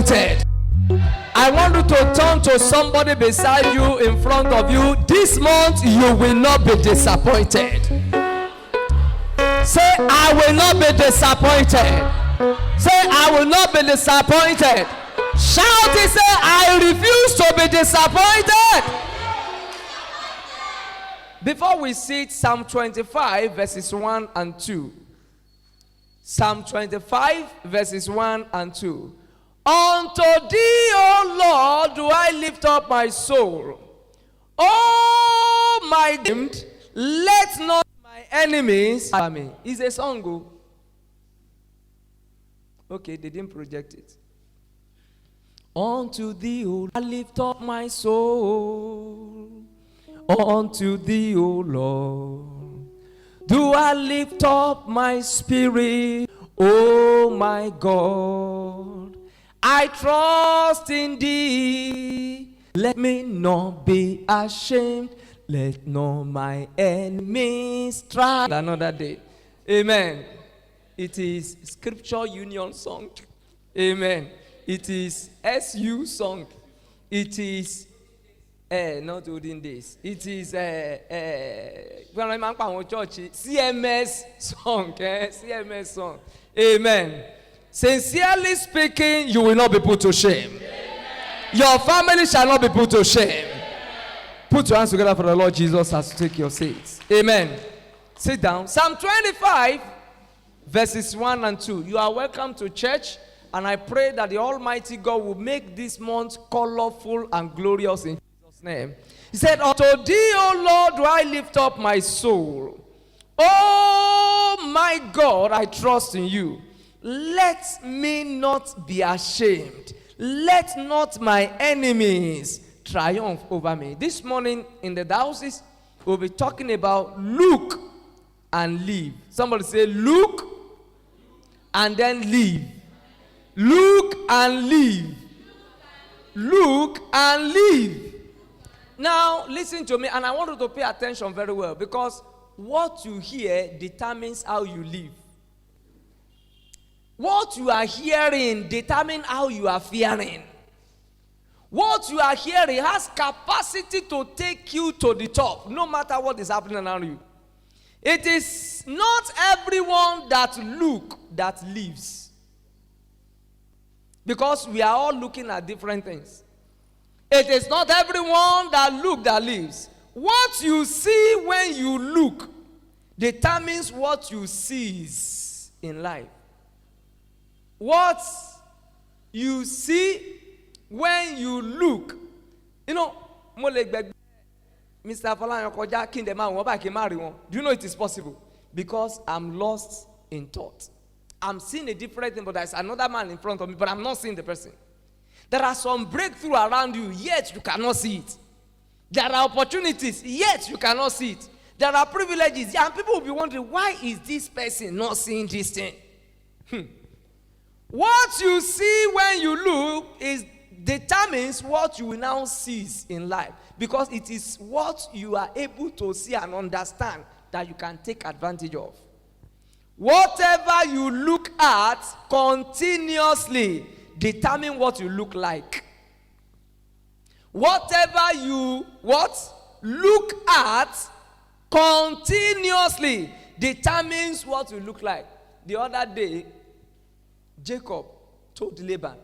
disappointed. I want you to turn to somebody beside you, in front of you. This month you will not be disappointed. Say, I will not be disappointed. Say, I will not be disappointed. Shout it, say, I refuse to be disappointed. Before we see Psalm 25 verses 1 and 2. Psalm 25 verses 1 and 2. Unto thee, O Lord, do I lift up my soul. Oh, my God, let not my enemies harm me. It's a song. Okay, they didn't project it. Unto thee, O Lord, I lift up my soul. Unto thee, O Lord, do I lift up my spirit, O my God. I trust in thee. Let me not be ashamed. Let not my enemies try. Another day. Amen. It is Scripture Union song. Amen. It is SU song. It is not olden days. It is CMS song. CMS song. Amen. Sincerely speaking, you will not be put to shame. Amen. Your family shall not be put to shame. Amen. Put your hands together for the Lord Jesus as you take your seats. Amen. Sit down. Psalm 25, verses 1 and 2. You are welcome to church, and I pray that the Almighty God will make this month colorful and glorious in Jesus' name. He said, unto thee, O Lord, do I lift up my soul. Oh my God, I trust in you. Let me not be ashamed. Let not my enemies triumph over me. This morning in the diocese, we'll be talking about look and live. Somebody say look and then live. Look and live. Look and live. Now listen to me, and I want you to pay attention very well, because what you hear determines how you live. What you are hearing determines how you are fearing. What you are hearing has capacity to take you to the top, no matter what is happening around you. It is not everyone that look that lives. Because we are all looking at different things. It is not everyone that look that lives. What you see when you look determines what you seize in life. What you see when you look. You know, Mr. Falana Koja Kindema, do you know it is possible? Because I'm lost in thought. I'm seeing a different thing, but there's another man in front of me, but I'm not seeing the person. There are some breakthrough around you, yet you cannot see it. There are opportunities, yet you cannot see it. There are privileges, and people will be wondering, why is this person not seeing this thing? What you see when you look determines what you will now seize in life, because it is what you are able to see and understand that you can take advantage of. Whatever you look at continuously determine what you look like. Whatever you look at continuously determines what you look like. The other day, Jacob told Laban,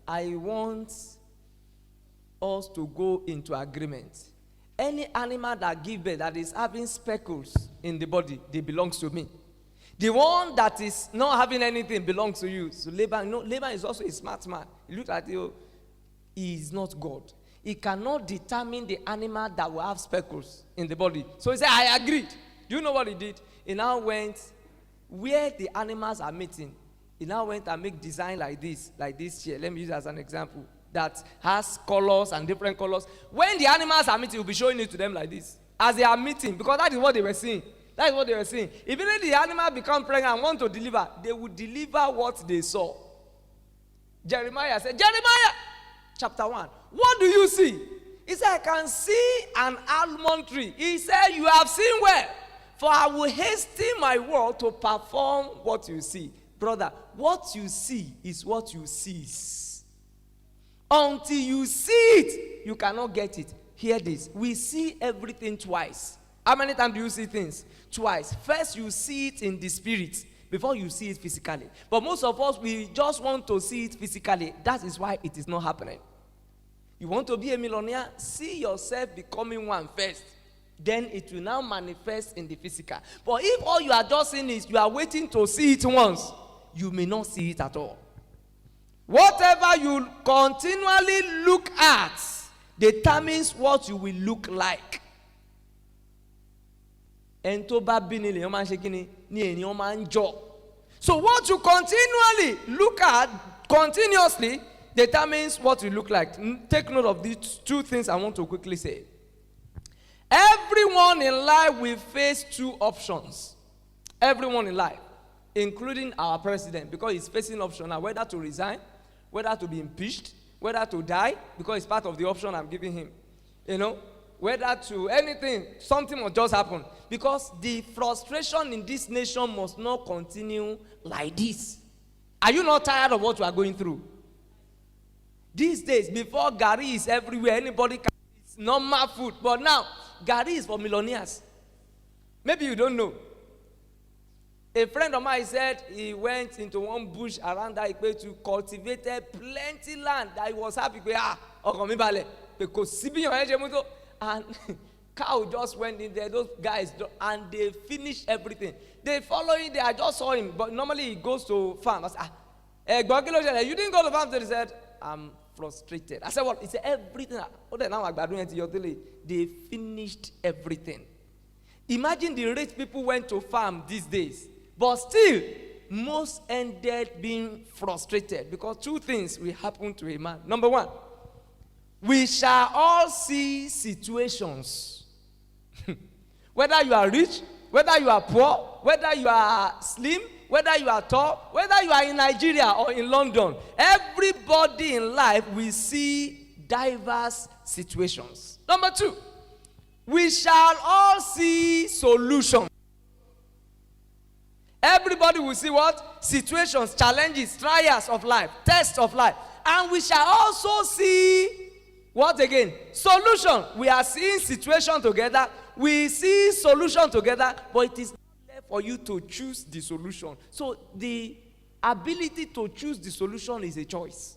I want us to go into agreement. Any animal that gives birth that is having speckles in the body, they belongs to me. The one that is not having anything belongs to you. So Laban is also a smart man. He looked at you. He is not God. He cannot determine the animal that will have speckles in the body. So he said, I agreed. Do you know what he did? He now went where the animals are meeting. He now went and make design like this chair. Let me use it as an example. That has colors and different colors. When the animals are meeting, he'll be showing it to them like this. As they are meeting, because that is what they were seeing. That is what they were seeing. If the animal become pregnant and want to deliver, they will deliver what they saw. Jeremiah said, Jeremiah, chapter 1, what do you see? He said, I can see an almond tree. He said, you have seen well. For I will hasten my word to perform what you see. Brother, what you see is what you seize. Until you see it, you cannot get it. Hear this. We see everything twice. How many times do you see things? Twice. First, you see it in the spirit before you see it physically. But most of us, we just want to see it physically. That is why it is not happening. You want to be a millionaire? See yourself becoming one first. Then it will now manifest in the physical. But if all you are just seeing is you are waiting to see it once, you may not see it at all. Whatever you continually look at determines what you will look like. So what you continually look at continuously determines what you look like. Take note of these two things I want to quickly say. Everyone in life will face two options. Everyone in life, including our president, because he's facing option now, whether to resign, whether to be impeached, whether to die, because it's part of the option I'm giving him. You know, whether to anything, something must just happen. Because the frustration in this nation must not continue like this. Are you not tired of what you are going through? These days, before Gary is everywhere, anybody can eat normal food. But now, Gary is for millionaires. Maybe you don't know. A friend of mine said he went into one bush around that equator to cultivate plenty land that he was happy with. And cow just went in there, those guys, and they finished everything. The following day, I just saw him, but normally he goes to farm. I said, you didn't go to farm today? He said, I'm frustrated. I said, what? He said, everything. They finished everything. Imagine the rich people went to farm these days. But still, most ended being frustrated because two things will happen to a man. Number one, we shall all see situations. Whether you are rich, whether you are poor, whether you are slim, whether you are tall, whether you are in Nigeria or in London, everybody in life will see diverse situations. Number two, we shall all see solutions. Everybody will see what? Situations, challenges, trials of life, tests of life. And we shall also see, what again? Solution. We are seeing situation together. We see solution together. But it is not left for you to choose the solution. So the ability to choose the solution is a choice.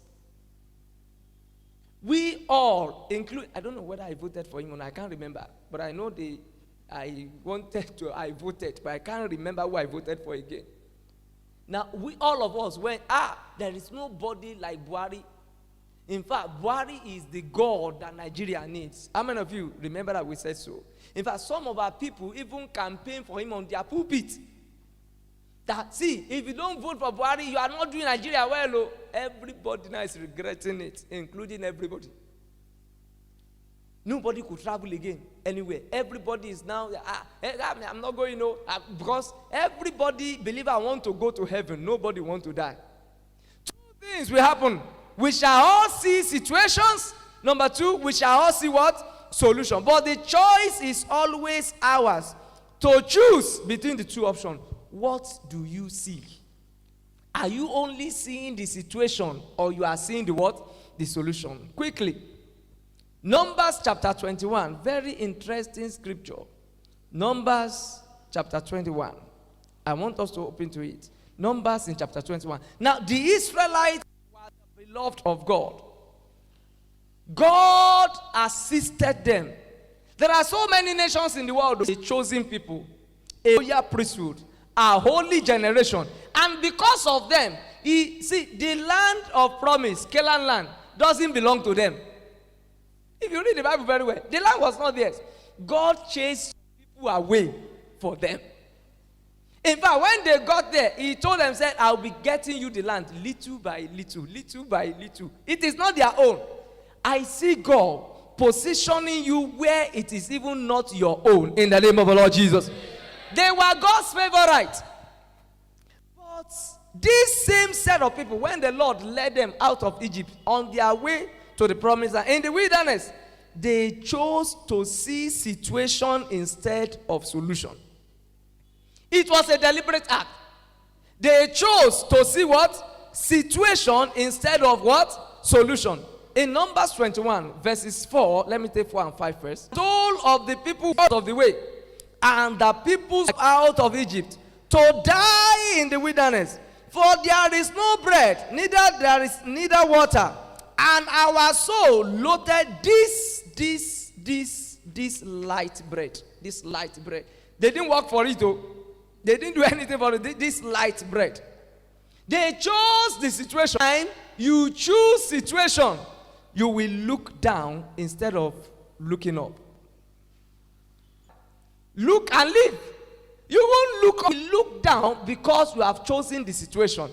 We all, include, I don't know whether I voted for him or not, I can't remember. But I know I voted, but I can't remember who I voted for again. Now, we all of us went, there is nobody like Buhari. In fact, Buhari is the God that Nigeria needs. How many of you remember that we said so? In fact, some of our people even campaign for him on their pulpit. That, see, if you don't vote for Buhari, you are not doing Nigeria well. Everybody now is regretting it, including everybody. Nobody could travel again anywhere. Everybody is now, I'm not going, because everybody believe I want to go to heaven. Nobody want to die. Two things will happen. We shall all see situations. Number two, we shall all see what? Solution. But the choice is always ours to choose between the two options. What do you see? Are you only seeing the situation or you are seeing the what? The solution. Quickly. Numbers chapter 21, very interesting scripture. Numbers chapter 21. I want us to open to it. Numbers in chapter 21. Now, the Israelites were the beloved of God. God assisted them. There are so many nations in the world, the chosen people, a royal priesthood, a holy generation. And because of them, the land of promise, Canaan land, doesn't belong to them. If you read the Bible very well, the land was not theirs. God chased people away for them. In fact, when they got there, he told them, said, I'll be getting you the land little by little, little by little. It is not their own. I see God positioning you where it is even not your own in the name of the Lord Jesus. They were God's favorite. But this same set of people, when the Lord led them out of Egypt on their way to the promised land in the wilderness, they chose to see situation instead of solution. It was a deliberate act. They chose to see what? Situation instead of what? Solution. In Numbers 21, verses 4, let me take 4 and 5 first. Told of the people out of the way, and the people out of Egypt, to die in the wilderness. For there is no bread, neither there is neither water. And our soul loathed this light bread. This light bread. They didn't work for it though. They didn't do anything for it. This light bread. They chose the situation. And you choose situation, you will look down instead of looking up. Look and live. You won't look up, you look down because you have chosen the situation.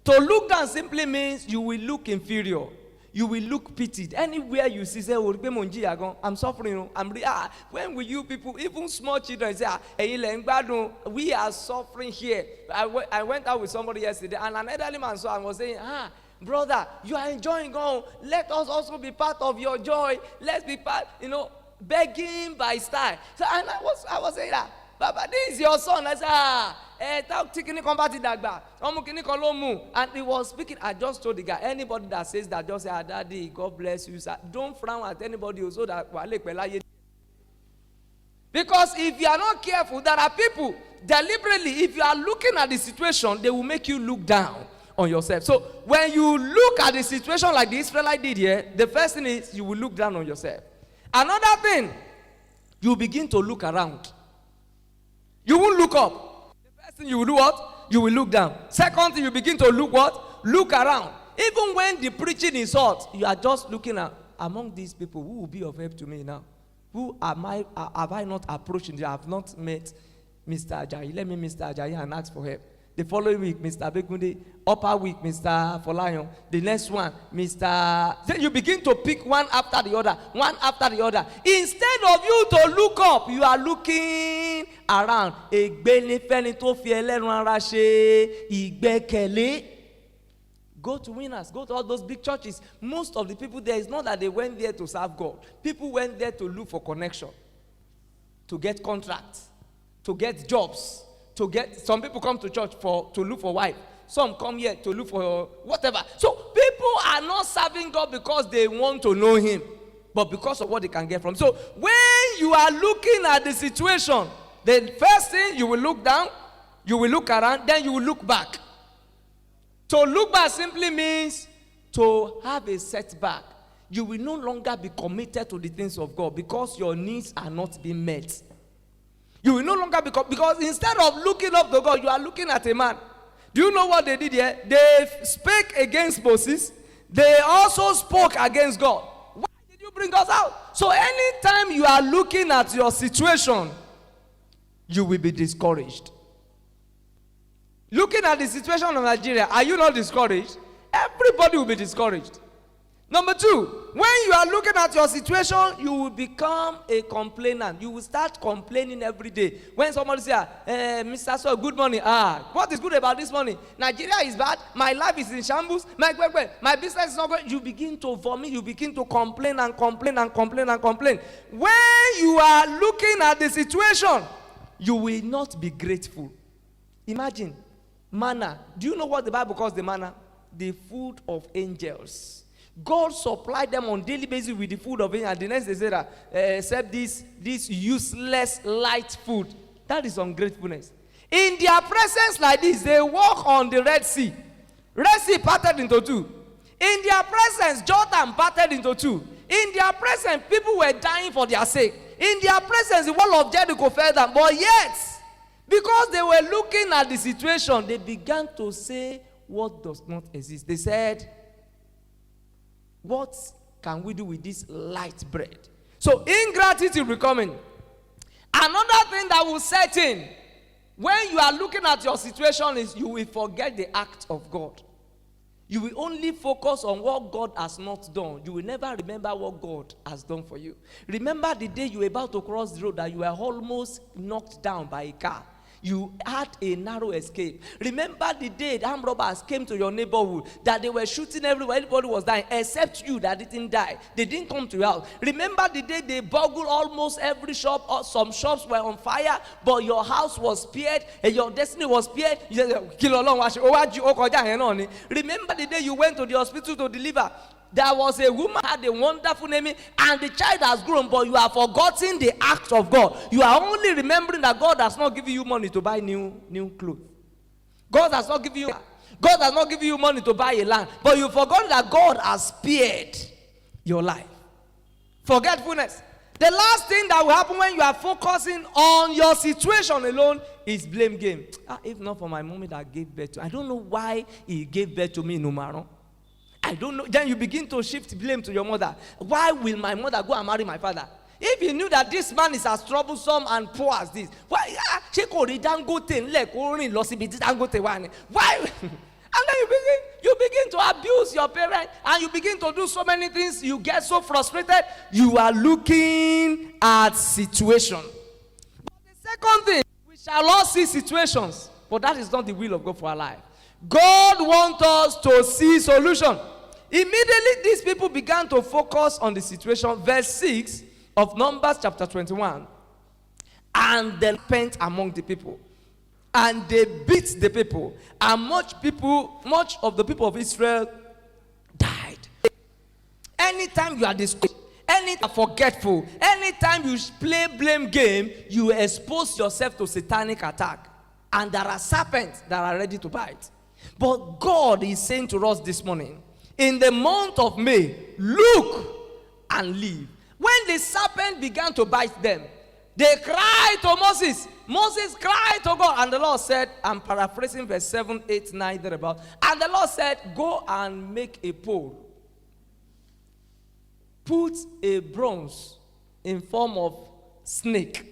To look down simply means you will look inferior. You will look pitied. Anywhere you see, say, I'm suffering. When will you people, even small children, say, we are suffering here. I went out with somebody yesterday, and an elderly man saw and was saying, brother, you are enjoying God. Let us also be part of your joy. Let's be part, begging by style. So, and I was saying that, Baba, this is your son. I said, and he was speaking. I just told the guy, anybody that says that, just say, Daddy, God bless you, sir. Don't frown at anybody who so that. Because if you are not careful, there are people deliberately, if you are looking at the situation, they will make you look down on yourself. So when you look at the situation like the Israelite did here, the first thing is you will look down on yourself. Another thing, you begin to look around. You won't look up. The first thing you will do what? You will look down. Second thing, you begin to look what? Look around. Even when the preaching is hot, you are just looking at, among these people, who will be of help to me now? Who am I? Have I not approached? I have not met Mr. Ajayi. Let me Mr. Ajayi and ask for help. The following week, Mr. Begunde. Upper week, Mr. Folayon. The next one, Mr. Then you begin to pick one after the other. One after the other. Instead of you to look up, you are looking around. Go to Winners. Go to all those big churches. Most of the people there, is not that they went there to serve God. People went there to look for connection. To get contracts. To get jobs. Some people come to church to look for wife. Some come here to look for whatever. So people are not serving God because they want to know him, but because of what they can get from. So when you are looking at the situation, the first thing, you will look down, you will look around, then you will look back. To look back simply means to have a setback. You will no longer be committed to the things of God because your needs are not being met. You will no longer be because instead of looking up to God, you are looking at a man. Do you know what they did here? They spake against Moses. They also spoke against God. Why did you bring us out? So anytime you are looking at your situation, you will be discouraged. Looking at the situation of Nigeria, are you not discouraged? Everybody will be discouraged. Number two, when you are looking at your situation, you will become a complainant. You will start complaining every day. When somebody says, Mr. So, good morning. What is good about this morning? Nigeria is bad. My life is in shambles. My business is not going. You begin to vomit. You begin to complain and complain and complain and complain. When you are looking at the situation, you will not be grateful. Imagine, manna. Do you know what the Bible calls the manna? The food of angels. God supplied them on daily basis with the food of angels. And the next they say that, except this useless light food. That is ungratefulness. In their presence like this, they walk on the Red Sea. Red Sea parted into two. In their presence, Jordan parted into two. In their presence, people were dying for their sake. In their presence, the wall of Jericho fell down. But yet, because they were looking at the situation, they began to say what does not exist. They said, what can we do with this light bread? So ingratitude will come in. Another thing that will set in when you are looking at your situation is you will forget the act of God. You will only focus on what God has not done. You will never remember what God has done for you. Remember the day you were about to cross the road that you were almost knocked down by a car. you had a narrow escape. Remember the day the armed robbers came to your neighborhood, that they were shooting everywhere, everybody was dying, except you that didn't die. They didn't come to your house. Remember the day they burgled almost every shop, or some shops were on fire, but your house was spared, and your destiny was spared. Remember the day you went to the hospital to deliver? There was a woman had a wonderful name, and the child has grown, but you have forgotten the act of God. You are only remembering that God has not given you money to buy new clothes. God has not given you money to buy a land, but you forgot that God has spared your life. Forgetfulness. The last thing that will happen when you are focusing on your situation alone is blame game. If not for my mommy that gave birth to, I don't know why he gave birth to me in Umaro. I don't know. Then you begin to shift blame to your mother. Why will my mother go and marry my father? If you knew that this man is as troublesome and poor as this, why? Why? And then you begin to abuse your parent, and you begin to do so many things. You get so frustrated. You are looking at situation. But the second thing, we shall all see situations, but that is not the will of God for our life. God wants us to see solution. Immediately, these people began to focus on the situation. Verse 6 of Numbers chapter 21. And they went among the people, and they beat the people, and much of the people of Israel died. Anytime you are discouraged, anytime forgetful, anytime you play blame game, you expose yourself to satanic attack. And there are serpents that are ready to bite. But God is saying to us this morning, in the month of May, look and live. When the serpent began to bite them, they cried to Moses. Moses cried to God, and the Lord said, I'm paraphrasing verse 7, 8, 9, thereabout. And the Lord said, go and make a pole. Put a bronze in form of snake.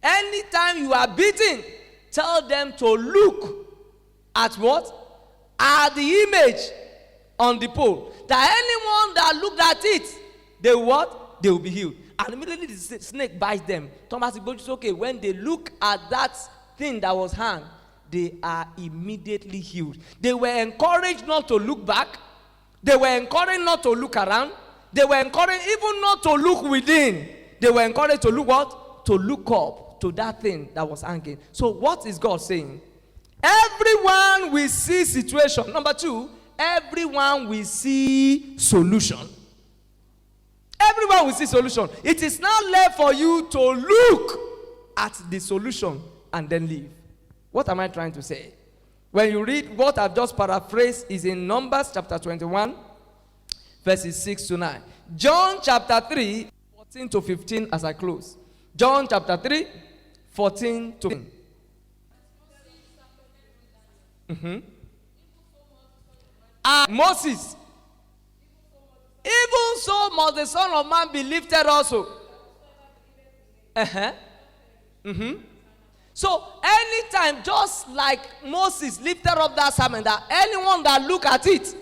Anytime you are beaten, tell them to look at what? At the image on the pole. That anyone that looked at it, they what? They will be healed. And immediately the snake bites them. Thomas is okay. When they look at that thing that was hung, they are immediately healed. They were encouraged not to look back. They were encouraged not to look around. They were encouraged even not to look within. They were encouraged to look what? To look up to that thing that was hanging. So what is God saying? Everyone will see situation. Number 2, everyone will see solution. Everyone will see solution. It is now left for you to look at the solution and then leave. What am I trying to say? When you read what I've just paraphrased is in Numbers chapter 21, verses 6 to 9. John chapter 3, 14 to 15 as I close. John chapter 3, 14 to 15. Moses, even so must the Son of Man be lifted also. So anytime, just like Moses lifted up that serpent, that anyone that look at it,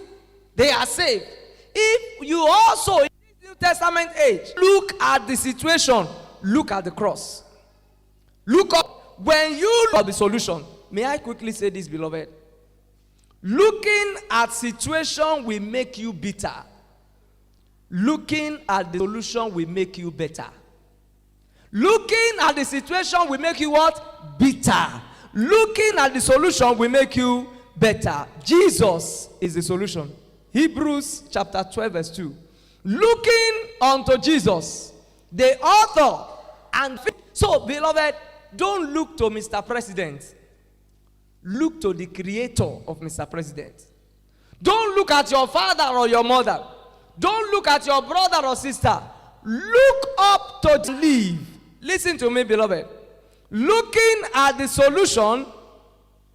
they are saved. If you also in this New Testament age look at the situation, look at the cross. Look up when you look at the solution. May I quickly say this, beloved? Looking at situation will make you bitter. Looking at the solution will make you better. Looking at the situation will make you what? Bitter. Looking at the solution will make you better. Jesus is the solution. Hebrews chapter 12 verse 2. Looking unto Jesus, the author and so, beloved, don't look to Mr. President. Look to the creator of Mr. President. Don't look at your father or your mother. Don't look at your brother or sister. Look up to live. Listen to me, beloved. Looking at the solution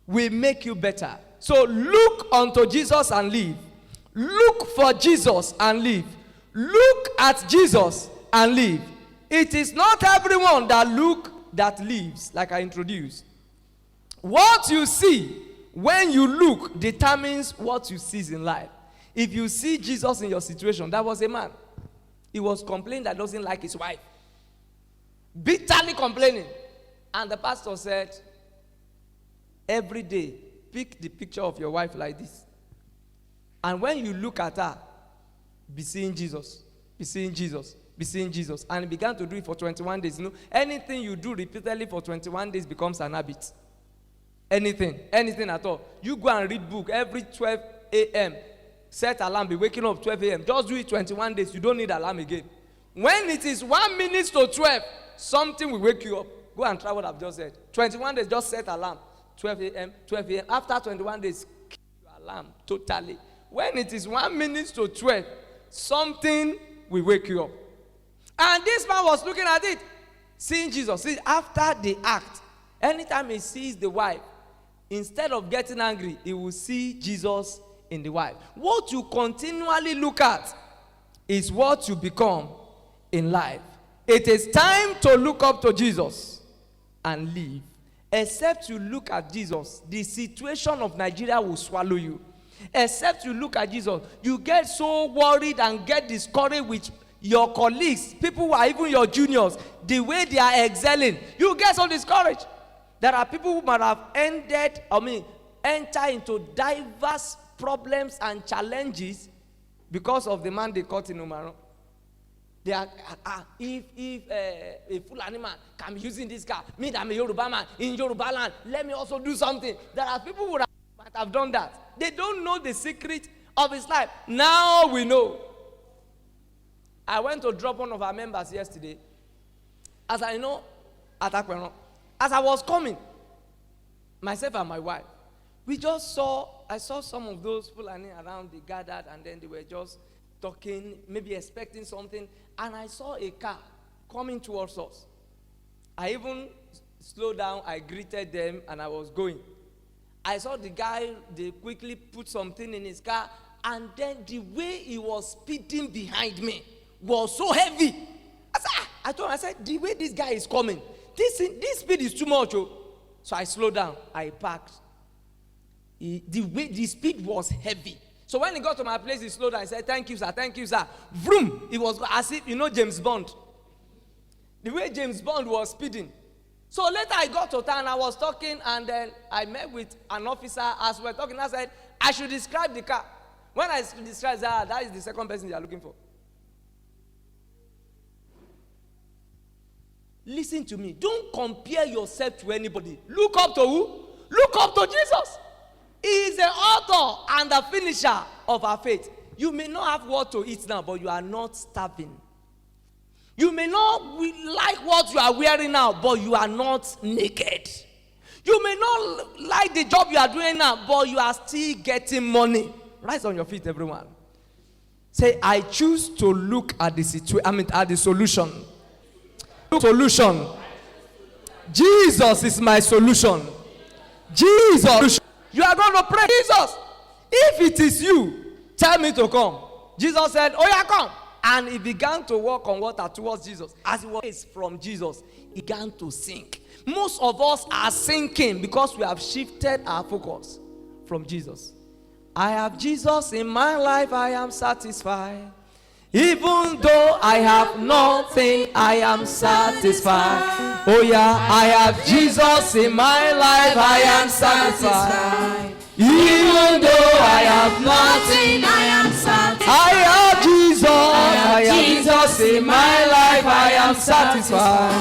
will make you better. So look unto Jesus and live. Look for Jesus and live. Look at Jesus and live. It is not everyone that lives, like I introduced. What you see when you look determines what you see in life. If you see Jesus in your situation, that was a man. He was complaining that doesn't like his wife. Bitterly complaining. And the pastor said, every day, pick the picture of your wife like this. And when you look at her, be seeing Jesus, be seeing Jesus, be seeing Jesus. And he began to do it for 21 days. You know, anything you do repeatedly for 21 days becomes an habit. Anything at all. You go and read book every 12 a.m. Set alarm, be waking up 12 a.m. Just do it 21 days. You don't need alarm again. When it is 1 minute to 12, something will wake you up. Go and try what I've just said. 21 days, just set alarm. 12 a.m., 12 a.m. After 21 days, keep your alarm totally. When it is 1 minute to 12, something will wake you up. And this man was looking at it, seeing Jesus. See, after the act, anytime he sees the wife, instead of getting angry, he will see Jesus in the wife. What you continually look at is what you become in life. It is time to look up to Jesus and live. Except you look at Jesus, the situation of Nigeria will swallow you. Except you look at Jesus, you get so worried and get discouraged with your colleagues, people who are even your juniors, the way they are excelling. You get so discouraged. There are people who might have enter into diverse problems and challenges because of the man they caught in Umaru. They are, if a Fulani man can be using this car, me that I'm a Yoruba man in Yoruba land, let me also do something. There are people who might have done that. They don't know the secret of his life. Now we know. I went to drop one of our members yesterday. As I know, at Akweron. As I was coming, myself and my wife, I saw some of those Fulani around, they gathered, and then they were just talking, maybe expecting something, and I saw a car coming towards us. I even slowed down, I greeted them, and I was going. I saw the guy, they quickly put something in his car, and then the way he was speeding behind me was so heavy. I told him, I said, the way this guy is coming, this speed is too much. Oh. So I slowed down, I parked. The speed was heavy. So when he got to my place, he slowed down. I said, thank you, sir, thank you, sir. Vroom! It was as if, James Bond. The way James Bond was speeding. So later I got to town, I was talking, and then I met with an officer. As we were talking, I said, I should describe the car. When I described that is the second person they are looking for. Listen to me. Don't compare yourself to anybody. Look up to who? Look up to Jesus. He is the author and the finisher of our faith. You may not have what to eat now, but you are not starving. You may not like what you are wearing now, but you are not naked. You may not like the job you are doing now, but you are still getting money. Rise on your feet, everyone. Say, I choose to look at the at the solution. Solution. Jesus is my solution. Jesus. You are going to pray, Jesus, if it is you, tell me to come. Jesus said, oh yeah, come. And he began to walk on water towards Jesus. As he was from Jesus, he began to sink. Most of us are sinking because we have shifted our focus from Jesus. I have Jesus in my life, I am satisfied. Even though I have nothing, I am satisfied. Oh yeah, I have Jesus in my life, I am satisfied. Even though I have nothing, I am satisfied. I have Jesus in my life, I am satisfied.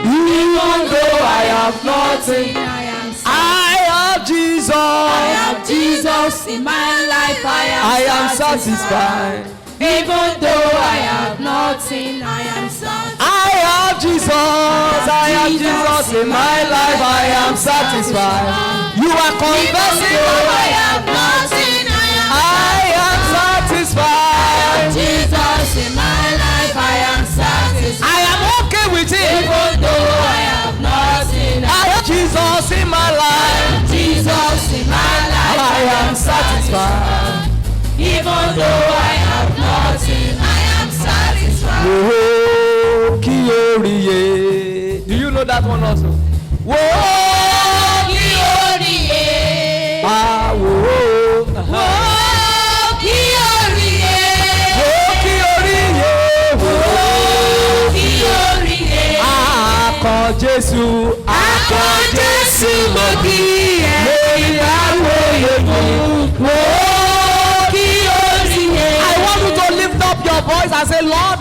Even though I have nothing, I have Jesus in my life, I am satisfied. Even though I have nothing, I am satisfied. I have Jesus in my life, I am satisfied. You are confessing, I have nothing, I am satisfied. I have Jesus in my life, I am satisfied. I am okay with it. Even though I have nothing, I have Jesus in my life. Jesus in my life, I am satisfied. Even though I have nothing, I am satisfied. Whoa, Kioriye. Do you know that one also? Whoa, Kioriye. Ah, whoa. Whoa, Kioriye. Whoa, Kioriye. Whoa, Kioriye. Akọ Jésù. Akọ Jésù mo kí ẹ. and say, Lord,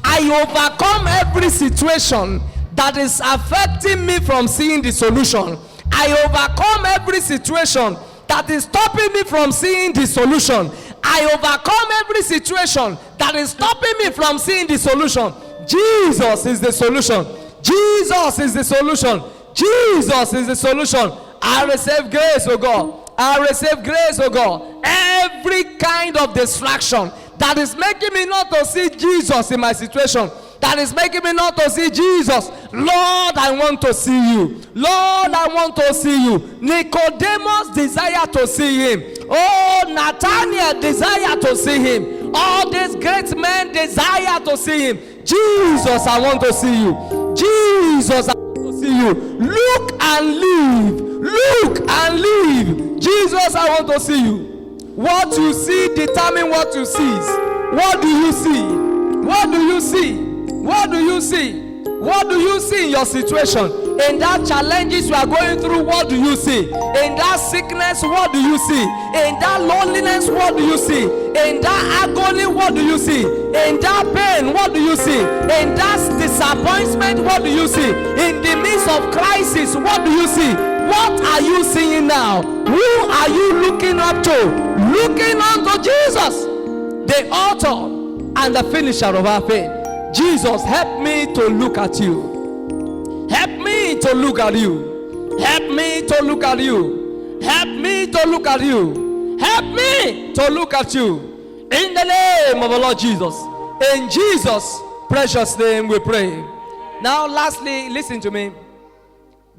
I overcome every situation that is affecting me from seeing the solution. I overcome every situation that is stopping me from seeing the solution. I overcome every situation that is stopping me from seeing the solution. Jesus is the solution. Jesus is the solution. Jesus is the solution. I receive grace, oh God. I receive grace, oh God. Every kind of distraction that is making me not to see Jesus in my situation, that is making me not to see Jesus. Lord, I want to see you. Lord, I want to see you. Nicodemus desire to see him. Oh, Nathaniel desire to see him. All these great men desire to see him. Jesus, I want to see you. Jesus, I want to see you. Look and live. Look and live. Jesus, I want to see you. What you see determine what you see. What do you see? What do you see? What do you see? What do you see in your situation? In that challenges you are going through, what do you see? In that sickness, what do you see? In that loneliness, what do you see? In that agony, what do you see? In that pain, what do you see? In that disappointment, what do you see? In the midst of crisis, what do you see? What are you seeing now? Who are you looking up to? Looking unto Jesus, the author and the finisher of our faith. Jesus, help me to look at you. Help me to look at you. Help me to look at you. Help me to look at you. Help me to look at you. In the name of the Lord Jesus. In Jesus' precious name we pray. Now lastly, listen to me.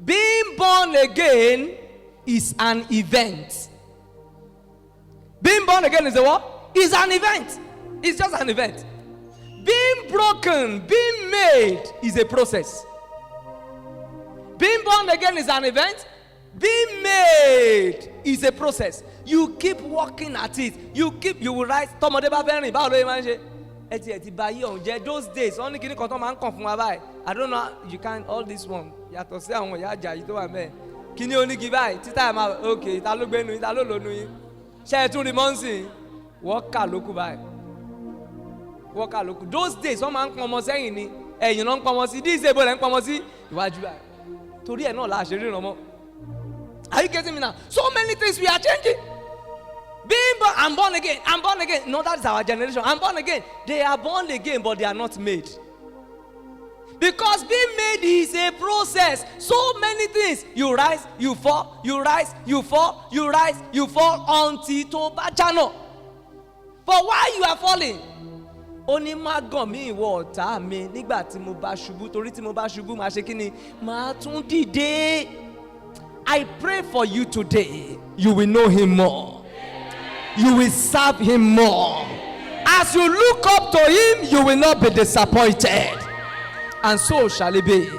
Being born again is an event. Being born again is a what? Is an event. It's just an event. Being broken, being made is a process. Being born again is an event. Being made is a process. You keep working at it. You will rise. Those days, only I don't know, you can't, all this one. You have to say, can you only give I? Okay, share 2 months. Those days, some man come saying, "Hey, you don't come see this able and come see." Today, no last year no more. Are you getting me now? So many things we are changing. Being born, I'm born again. I'm born again. No, that's our generation. I'm born again. They are born again, but they are not made. Because being made is a process. So many things. You rise, you fall, you rise, you fall, you rise, you fall until to channel. But why you are falling? Oni ma gan mi ìwọ ọ̀tá mi nígbà tí mo bá ṣubú torí tí mo bá ṣubú máa ṣe kíni máa tún dìde. I pray for you today. You will know him more. You will serve him more. As you look up to him, you will not be disappointed. And so shall it be.